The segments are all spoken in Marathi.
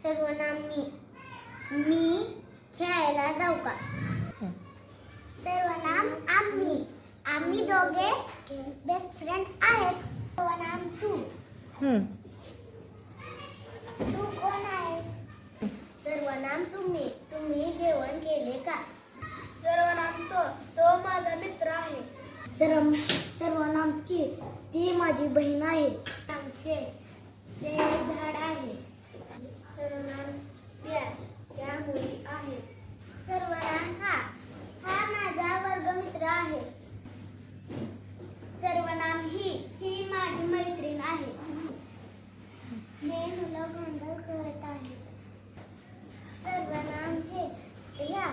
सर्वनाम मी. मी खेळायला जाऊ का? सर्वनाम आम्ही. आम्ही दोघे बेस्ट फ्रेंड आहेत. सर्वनाम तू. तू कोण आहेस? सर्वनाम तुम्ही. तुम्ही जेवण केले का? सर्वनाम तो. तो माझा मित्र आहे. सर्वनाम ती. ती माझी बहीण आहे. ते. ते झाड आहे. सर्वनाम त्या. त्या मुली आहेत. सर्वनाम हा. हा माझा वर्गमित्र आहे. सर्वनाम ही. ही माझी मैत्रीण आहे. हे मुलं गोंधळ करत आहे. सर्वनाम हे. ह्या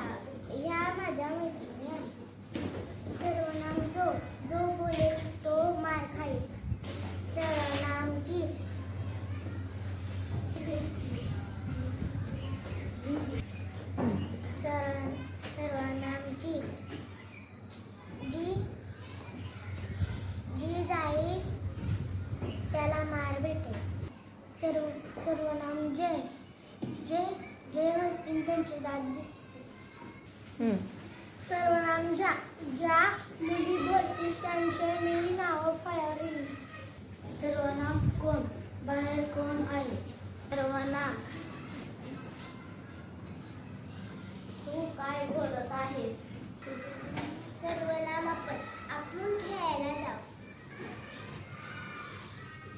माझ्या मैत्रिणी आहेत. सर्वनाम जो. जो बोलेल तो मार खाईल. सर्वनाम जी. सर्वनाम जी. जी. जी जाईल त्याला मार भेटेल. सर्वनाम जय. जे हसतील त्यांची दात दिसते. सर्वनाम ज्या. ज्या मुली बोलतील त्यांचे मी नाव फळ्यावर येईल. सर्वनाम कोण. बाहेर कोण आहे? सर्वनाम तू काय बोलत आहेस? सर्वनाम आपण. आपण खेळायला जाऊ.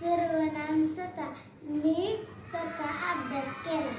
सर्वनाम स्वतः. मी स्वतः अभ्यास केला.